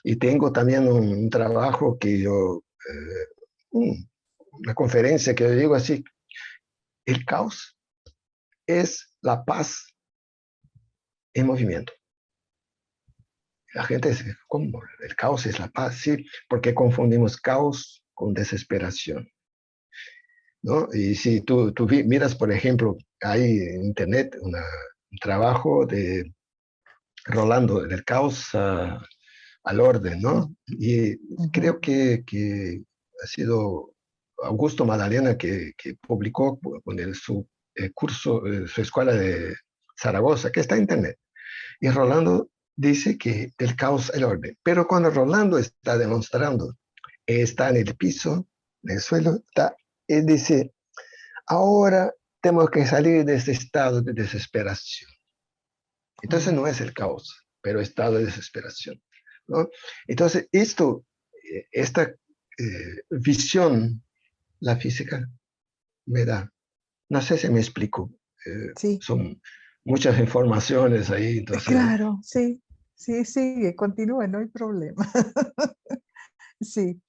Y tengo también un trabajo que yo, una conferencia que yo digo así, el caos es la paz en movimiento. La gente dice, ¿cómo? El caos es la paz, sí, porque confundimos caos con desesperación, ¿no? Y si tú miras, por ejemplo, hay en internet un trabajo de Rolando, del caos al orden, ¿no? Y Ujú. creo que ha sido Augusto Madalena que publicó con su curso, su escuela de Zaragoza, que está en internet. Y Rolando dice que del caos al orden. Pero cuando Rolando está demostrando, está en el piso, en el suelo, está, él dice, ahora tenemos que salir de este estado de desesperación. Entonces Mm. no es el caos, pero estado de desesperación, ¿no? Entonces esta visión, la física me da. No sé si me explico. Sí, Son muchas informaciones ahí, entonces, claro, sí, sí, sigue, continúe, no hay problema. Sí,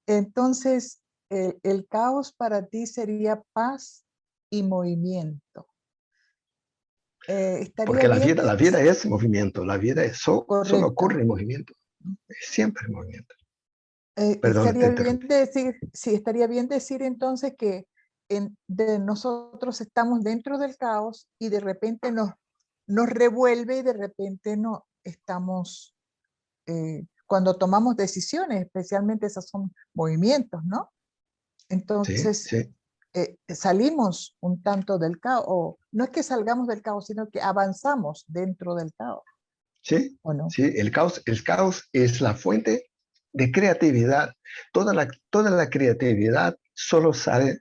entonces el caos para ti sería paz y movimiento. Estaría porque bien, la vida es movimiento, la vida es, solo ocurre correcto. en movimiento, es siempre en movimiento. Perdón, te Estaría bien interrumpí. decir, sí, estaría bien decir entonces que de nosotros estamos dentro del caos y de repente nos revuelve y de repente no estamos, cuando tomamos decisiones, especialmente esos son movimientos, ¿no? Sí, Entonces sí, salimos un tanto del caos, o no es que salgamos del caos, sino que avanzamos dentro del caos, sí, ¿o no? sí. El caos es la fuente de creatividad. Toda la creatividad solo sale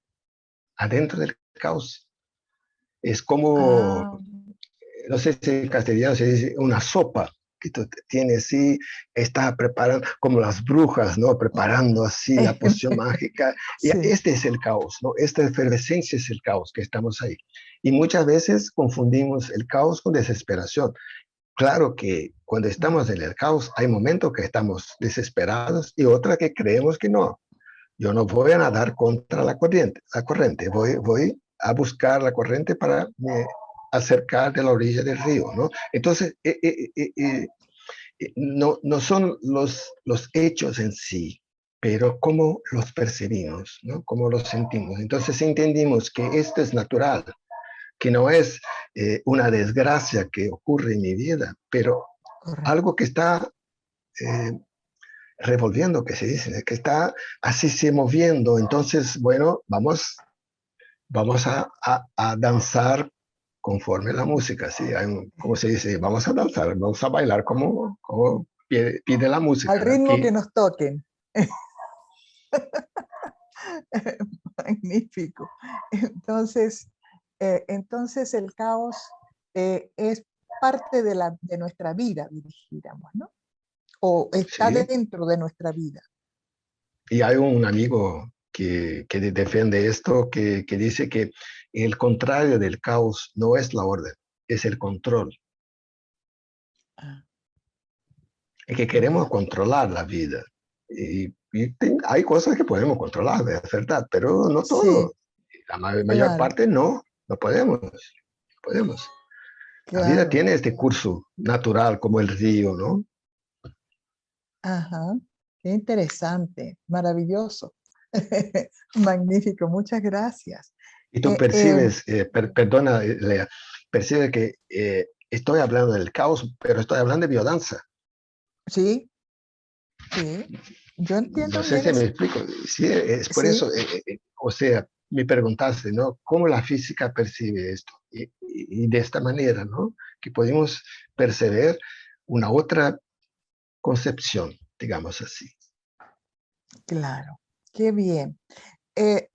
adentro del caos. Es como, Ah, no sé si en castellano se dice una sopa que tú tienes así, estás preparando, como las brujas, ¿no? Preparando así la poción mágica. Y sí, este es el caos, ¿no? Esta efervescencia es el caos que estamos ahí. Y muchas veces confundimos el caos con desesperación. Claro que cuando estamos en el caos hay momentos que estamos desesperados y otras que creemos que no. Yo no voy a nadar contra la corriente, voy a buscar la corriente para me acercar de la orilla del río, ¿no? Entonces, no son los hechos en sí, pero cómo los percibimos, ¿no? Cómo los sentimos. Entonces, si entendimos que esto es natural, que no es una desgracia que ocurre en mi vida, pero correcto. algo que está eh, revolviendo, que se dice, que está así se moviendo. Entonces, bueno, vamos a danzar conforme la música, ¿sí? Como se dice, vamos a danzar, vamos a bailar como pide la Al música, ¿no? ritmo que nos toquen. Magnífico. Entonces, entonces el caos es parte de nuestra vida, dijéramos, ¿no? O está Sí. dentro de nuestra vida. Y hay un amigo que defiende esto, que dice que el contrario del caos no es la orden, es el control. Ah, Es que queremos ya, controlar la vida. Hay cosas que podemos controlar, es verdad, pero no sí, todo. La mayor claro, parte no podemos. No podemos. La vida claro. tiene este curso natural como el río, ¿no? Ajá, qué interesante, maravilloso. Magnífico, muchas gracias. Y tú Eh, eh, percibes, perdona, Lea, percibes que estoy hablando del caos, pero estoy hablando de biodanza. sí, sí, yo entiendo No sé bien si me eso. explico. Sí, es por Sí, eso, o sea, me preguntaste, ¿no? ¿Cómo la física percibe esto? Y de esta manera, ¿no? Que podemos percibir una otra concepción, digamos así. claro, qué bien. Eh,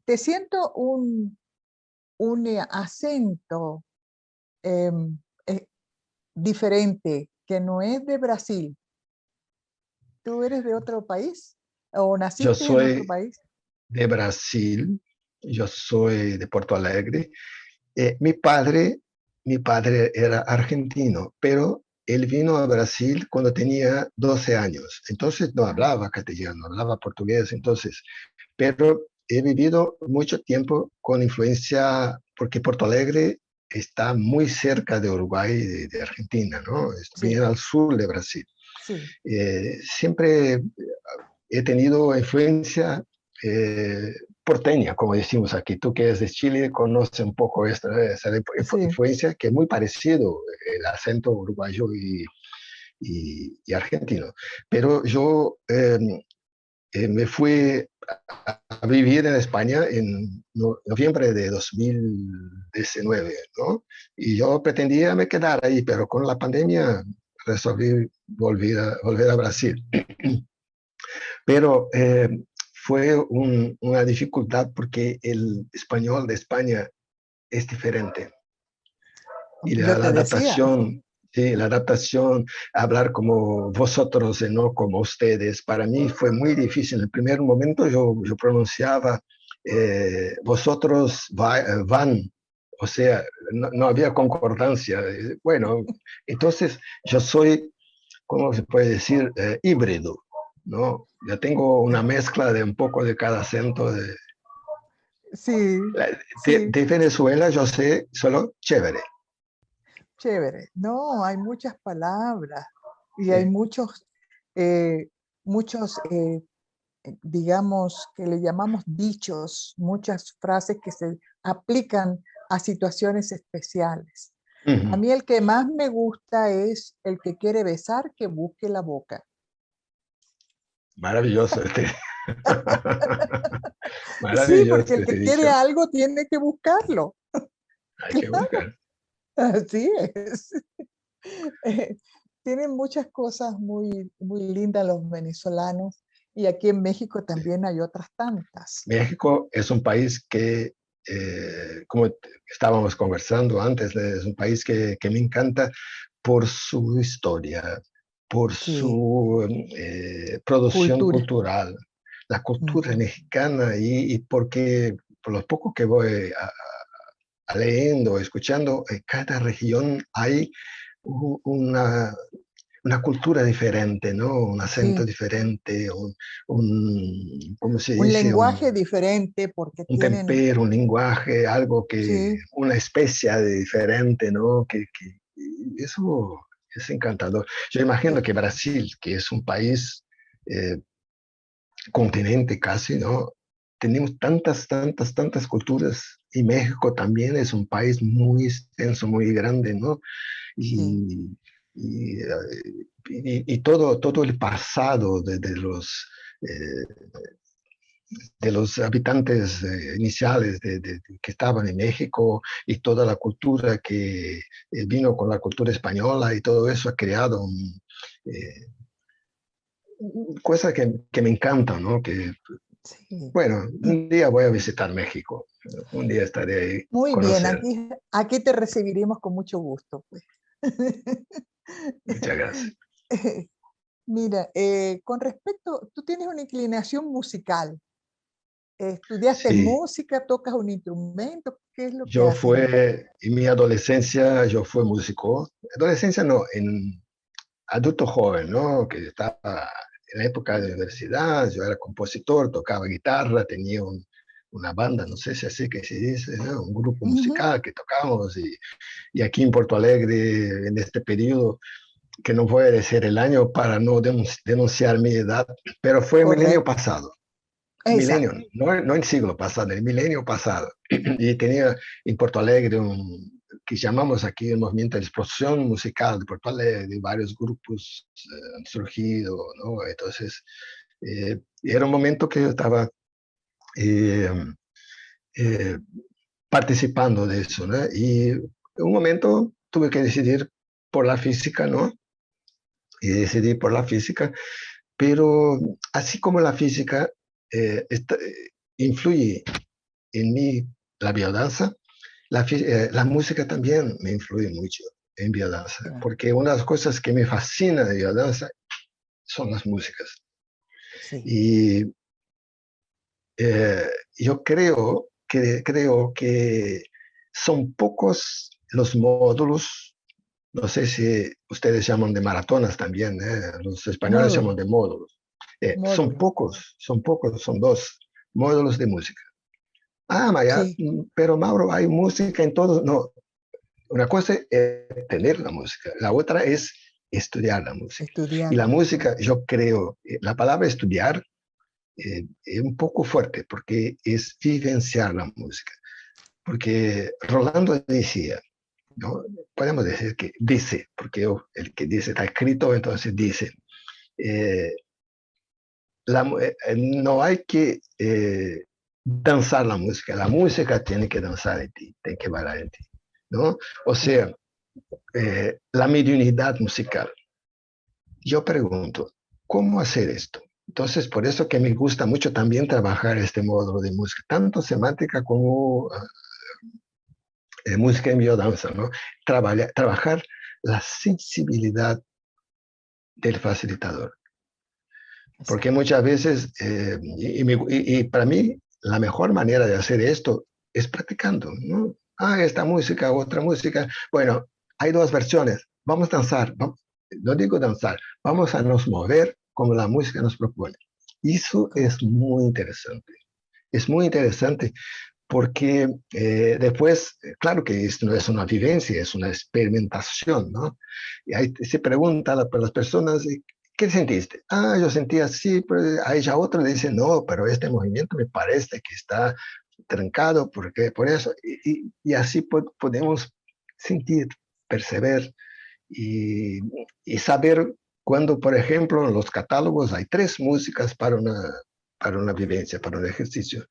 Te siento un acento em, eh, diferente, que no es de Brasil. ¿Tú eres de otro país o Yo naciste en otro soy país? de Brasil, yo soy de Porto Alegre. Mi padre era argentino, pero él vino a Brasil cuando tenía 12 años. Entonces no hablaba castellano, hablaba portugués. Entonces, pero he vivido mucho tiempo con influencia, porque Porto Alegre está muy cerca de Uruguay y de Argentina, ¿no? Es bien Sí, al sur de Brasil. sí, Siempre he tenido influencia eh, porteña, como decimos aquí. Tú que eres de Chile, conoces un poco esa sí. influencia que es muy parecido el acento uruguayo y argentino. Pero yo me fui a vivir en España en noviembre de 2019, ¿no? Y yo pretendía me quedar ahí, pero con la pandemia resolví volver a Brasil. Pero fue una dificultad porque el español de España es diferente y Yo la te decía, adaptación, sí, la adaptación, hablar como vosotros y no como ustedes, para mí fue muy difícil. En el primer momento yo pronunciaba vosotros van, o sea, no había concordancia. Bueno, entonces yo soy, ¿cómo se puede decir? Híbrido, ¿no? Ya tengo una mezcla de un poco de cada acento. sí, sí, De Venezuela yo sé solo chévere. chévere. No, hay muchas palabras y hay Sí. eh, muchos, digamos, que le llamamos dichos, muchas frases que se aplican a situaciones especiales. A Ujú. mí el que más me gusta es el que quiere besar, que busque la boca. Maravilloso este. Sí, porque Maravilloso el este que quiere dicho. algo tiene que buscarlo. Hay que buscar. Así es. Eh, Tienen muchas cosas muy, muy lindas los venezolanos y aquí en México también hay otras tantas. México es un país que, como estábamos conversando antes, es un país que me encanta por su historia, por Sí, su producción cultura. cultural, la cultura Ujú. mexicana y porque por lo poco que voy leyendo, escuchando, en cada región hay una, una cultura diferente, ¿no? Un acento Sí, diferente, ¿cómo se un dice? lenguaje diferente porque Un tienen, tempero, un lenguaje, algo que, sí, una especia de diferente, ¿no? Y eso es encantador. Yo imagino eh, que Brasil, que es un país, eh, continente casi, ¿no? Tenemos tantas culturas y México también es un país muy extenso, muy grande, ¿no? sí, Y, y, y todo el pasado de los habitantes iniciales que estaban en México y toda la cultura que vino con la cultura española y todo eso ha creado eh, cosas que me encantan, ¿no? Que, sí. bueno, un día voy a visitar México, un día estaré ahí, Muy bien, conocer. aquí te recibiremos con mucho gusto, pues. Muchas gracias. Mira, con respecto, tú tienes una inclinación musical. ¿Estudiaste Sí, música? ¿Tocas un instrumento? ¿Qué es lo que yo haces en tu... fue, en mi adolescencia, yo fui músico. Adolescencia no, en adulto joven, ¿no? Que estaba en la época de universidad, yo era compositor, tocaba guitarra, tenía una banda, no sé si así que se dice, ¿no? Un grupo Ujú, musical que tocábamos y aquí en Porto Alegre, en este periodo, que no puede decir el año para no denunciar mi edad, pero fue el milenio correcto, pasado. Milenio, exacto. no el siglo pasado, el milenio pasado. Y tenía en Porto Alegre que llamamos aquí el movimiento de explosión musical de Porto Alegre, de varios grupos han surgido, ¿no? Entonces, era un momento que yo estaba eh, eh, participando de eso, ¿no? Y en un momento tuve que decidir por la física, ¿no? Y decidí por la física, pero así como la física influye en mí la biodanza, la música también me influye mucho en biodanza, Claro, porque una de las cosas que me fascina de biodanza son las músicas. sí, Y yo creo que son pocos los módulos no sé si ustedes llaman de maratonas también, ¿eh? Los españoles llaman Módulo, de módulos. módulo. Son pocos, son 2 módulos de música. Ah, Maya, Sí, pero Mauro, hay música en todo. No, una cosa es tener la música, la otra es estudiar la música. Y la estudiarla. música, yo creo, la palabra estudiar es un poco fuerte porque es vivenciar la música. Porque Rolando decía, ¿no? Podemos decir que dice, porque el que dice está escrito, entonces dice, eh, no hay que danzar la música tiene que danzar en ti, tiene que bailar en ti, ¿no? O Sí, sea, la mediunidad musical. Yo pregunto, ¿cómo hacer esto? Entonces, por eso que me gusta mucho también trabajar este módulo de música, tanto semántica como música en biodanza, ¿no? Trabajar la sensibilidad del facilitador. Porque exacto. muchas veces, y para mí, la mejor manera de hacer esto es practicando, ¿no? Ah, esta música, otra música. Bueno, hay 2 versiones. Vamos a danzar. No digo danzar, vamos a nos mover como la música nos propone. Eso es Correcto. muy interesante. Es muy interesante porque después, claro que esto no es una vivencia, es una experimentación, ¿no? Y ahí se pregunta a las personas, ¿qué sentiste? Ah, yo sentí así, pero a ella otra le dice, no, pero este movimiento me parece que está trancado, porque por eso, y así podemos sentir, perceber y, y saber cuando, por ejemplo, en los catálogos hay 3 músicas para una vivencia, para un ejercicio.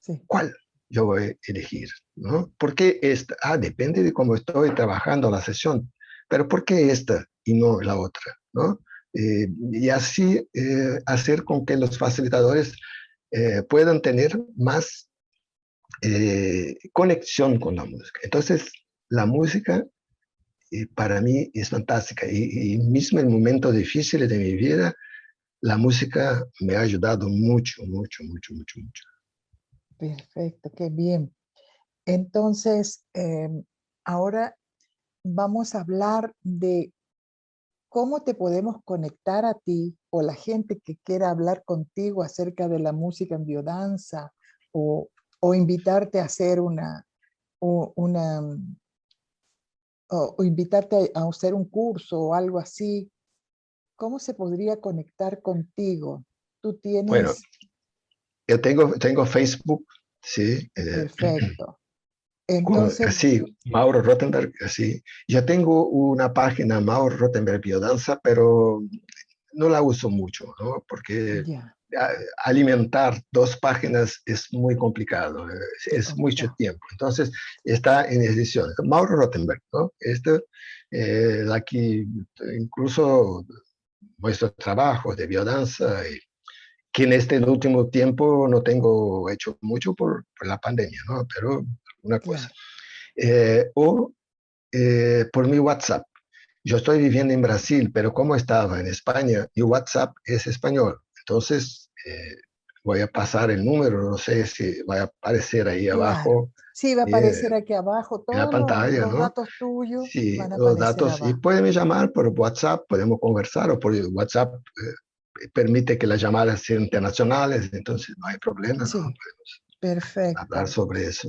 Sí, ¿Cuál yo voy a elegir? ¿No? ¿Por qué esta? Ah, depende de cómo estoy trabajando la sesión, pero ¿por qué esta y no la otra? ¿No? Y así hacer con que los facilitadores puedan tener más conexión con la música. Entonces, la música para mí es fantástica y mismo en momentos difíciles de mi vida, la música me ha ayudado mucho, mucho, mucho, mucho, mucho. perfecto, qué bien. Entonces, ahora vamos a hablar de cómo te podemos conectar a ti o la gente que quiera hablar contigo acerca de la música en biodanza o, o invitarte a hacer una o invitarte a hacer un curso o algo así. ¿Cómo se podría conectar contigo? Tú Bueno, tienes, yo tengo Facebook, sí, perfecto. Entonces, así, Mauro Rottenberg, así. Yo tengo una página, Mauro Rottenberg Biodanza, pero no la uso mucho, ¿no? Porque ya, a- alimentar 2 páginas es muy complicado, es es mucho complicado. tiempo. Entonces, está en edición. Mauro Rottenberg, ¿no? Aquí incluso muestro trabajos de biodanza que en este último tiempo no tengo hecho mucho por la pandemia, ¿no? Pero una cosa. Claro. O por mi WhatsApp. Yo estoy viviendo en Brasil, pero como estaba en España, mi WhatsApp es español. Entonces, voy a pasar el número, no sé si va a aparecer ahí Claro. abajo Sí, va a eh, aparecer aquí abajo, en la todos pantalla, los ¿no? datos tuyos Sí, van a los aparecer datos. Y abajo. pueden llamar por WhatsApp, podemos conversar, o por WhatsApp permite que las llamadas sean internacionales, entonces no hay problema, ¿no? Sí, Podemos hablar perfecto. sobre eso.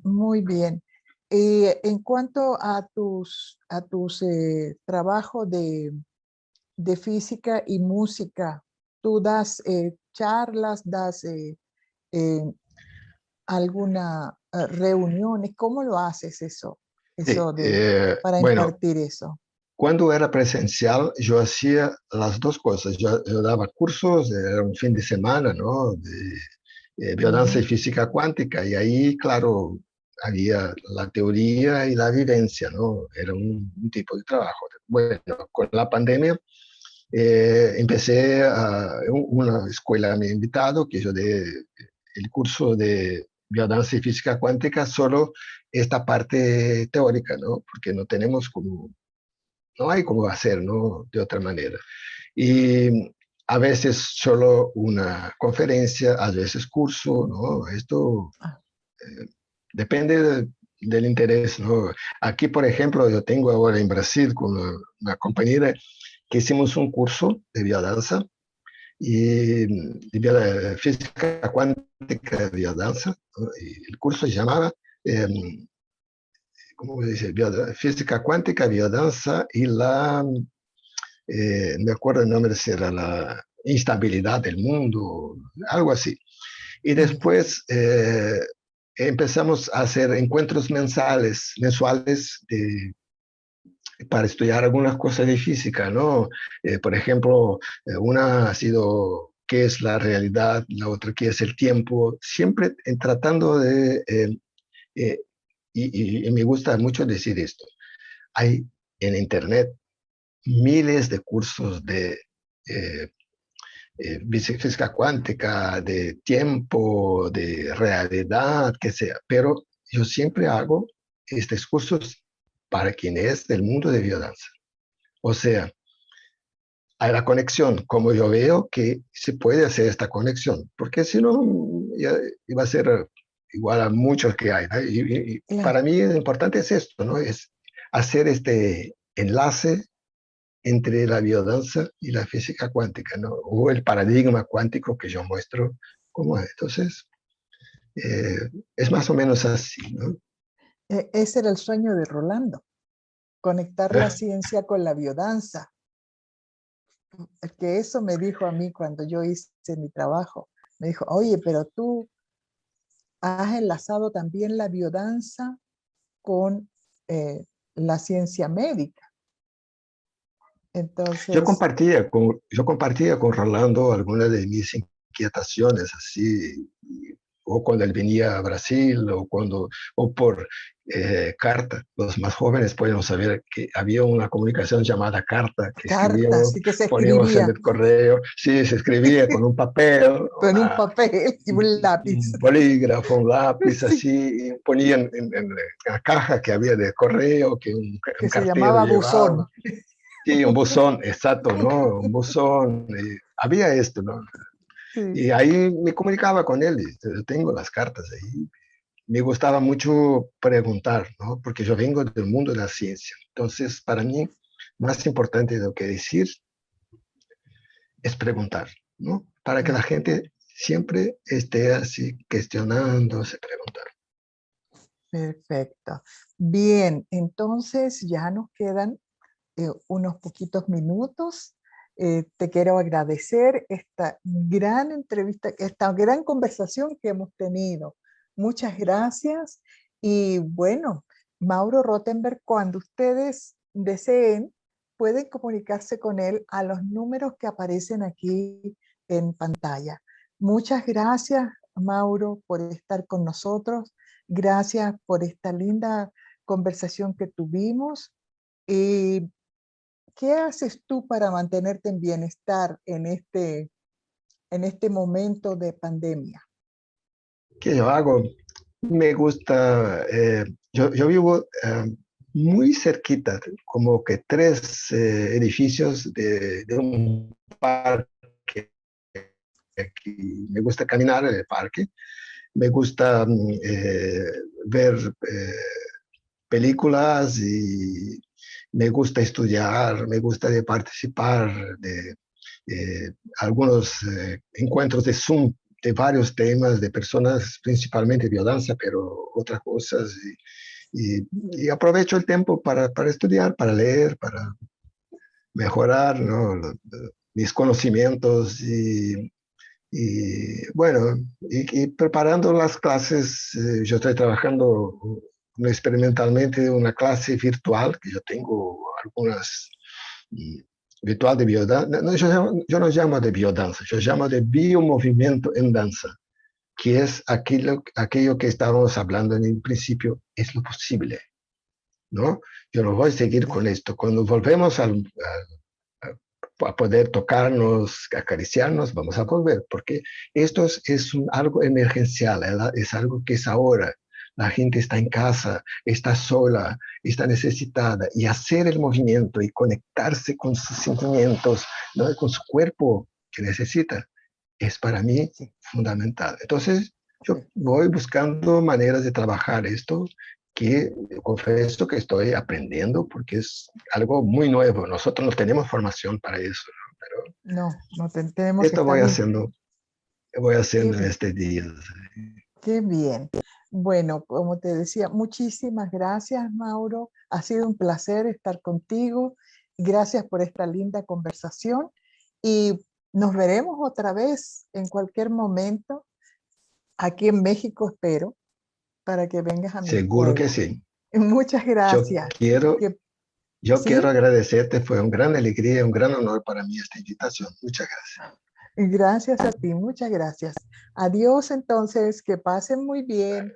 Muy bien. En cuanto a tus trabajos de física y música, ¿tú das charlas, das eh, alguna reuniones? ¿Cómo lo haces eso? Sí, Eso de, para bueno, impartir eso. cuando era presencial, yo hacía las 2 cosas. Yo daba cursos, era un fin de semana, ¿no? De biodanza y Ujú. física cuántica, y ahí, claro, había la teoría y la vivencia, ¿no? Era un tipo de trabajo. Bueno, con la pandemia empecé una escuela me ha invitado que yo dé el curso de biodanza y física cuántica, solo esta parte teórica, ¿no? Porque no hay cómo hacer, ¿no? De otra manera. Y a veces solo una conferencia, a veces curso, ¿no? Esto Ah, depende del interés, ¿no? Aquí, por ejemplo, yo tengo ahora en Brasil con una compañera que hicimos un curso de biodanza y de física cuántica de biodanza, ¿no? Y el curso se llamaba, ¿cómo se dice? Física cuántica, biodanza y me acuerdo el nombre, si era la instabilidad del mundo, algo así. Y Ya. después empezamos a hacer encuentros mensuales para estudiar algunas cosas de física, ¿no? Por ejemplo, una ha sido qué es la realidad, la otra qué es el tiempo, siempre tratando de, eh, y me gusta mucho decir esto, hay en Internet miles de cursos de eh, física cuántica, de tiempo, de realidad, que sea, pero yo siempre hago estos cursos para quien es del mundo de biodanza. O sea, hay la conexión, como yo veo que se puede hacer esta conexión, porque si no, ya iba a ser igual a muchos que hay, ¿no? Y Claro. para mí lo importante es esto, ¿no? Es hacer este enlace entre la biodanza y la física cuántica, ¿no? O el paradigma cuántico que yo muestro como es. Entonces, eh, es más o menos así, ¿no? Ese era el sueño de Rolando, conectar la ciencia con la biodanza. Que eso me dijo a mí cuando yo hice mi trabajo. Me dijo, oye, pero tú has enlazado también la biodanza con la ciencia médica. Entonces, Yo compartía con Rolando algunas de mis inquietaciones, así, o cuando él venía a Brasil, o por carta. Los más jóvenes pueden saber que había una comunicación llamada carta, que cartas, escribíamos, sí que se poníamos en escribía el correo, sí, se escribía con un papel, en un papel y un lápiz. un bolígrafo, un lápiz, Sí, así, y ponían en la caja que había de correo, que un que se cartero llamaba llevaba. buzón. Sí, un buzón, exacto, ¿no? Un buzón. Había esto, ¿no? Sí. Y ahí me comunicaba con él, y tengo las cartas ahí. Me gustaba mucho preguntar, ¿no? Porque yo vengo del mundo de la ciencia. Entonces, para mí, más importante de lo que decir es preguntar, ¿no? Para que la Claro. gente siempre esté así cuestionándose, preguntar. Perfecto. Bien, entonces ya nos quedan unos poquitos minutos. Te quiero agradecer esta gran entrevista, esta gran conversación que hemos tenido. Muchas gracias. Y bueno, Mauro Rothenberg, cuando ustedes deseen, pueden comunicarse con él a los números que aparecen aquí en pantalla. Muchas gracias, Mauro, por estar con nosotros. Gracias por esta linda conversación que tuvimos. Y ¿qué haces tú para mantenerte en bienestar en este momento de pandemia? ¿Qué yo hago? Me gusta, yo vivo muy cerquita, como que tres edificios de un parque. Aquí me gusta caminar en el parque, me gusta ver películas y me gusta estudiar, me gusta de participar de algunos encuentros de Zoom de varios temas, de personas, principalmente biodanza, pero otras cosas. Y aprovecho el tiempo para estudiar, para leer, para mejorar, ¿no? Mis conocimientos bueno, y preparando las clases, yo estoy trabajando experimentalmente una clase virtual, que yo tengo algunas mm, virtual de biodanza. No, yo no llamo de biodanza, yo llamo de biomovimiento en danza, que es aquello que estábamos hablando en el principio, es lo posible, ¿no? Yo no voy a seguir con esto. Cuando volvemos a poder tocarnos, acariciarnos, vamos a volver, porque esto es algo emergencial, ¿verdad? Es algo que es ahora. La gente está en casa, está sola, está necesitada, y hacer el movimiento y conectarse con sus sentimientos, ¿no? Con su cuerpo que necesita, es para mí Sí, fundamental. Entonces, yo sí. voy buscando maneras de trabajar esto aquí confieso que estoy aprendiendo porque es algo muy nuevo. Nosotros no tenemos formación para eso, ¿no? Pero No, no tenemos que esto estar. voy Qué, haciendo en este día. qué bien. Bueno, como te decía, muchísimas gracias, Mauro. Ha sido un placer estar contigo. Gracias por esta linda conversación y nos veremos otra vez en cualquier momento. Aquí en México espero para que vengas a mi Seguro que escuela. sí. Muchas Yo gracias. quiero, Que, yo quiero ¿sí? agradecerte, fue una gran alegría, un gran honor para mí esta invitación. Muchas gracias. Gracias a ti, muchas gracias. Adiós entonces, que pasen muy bien.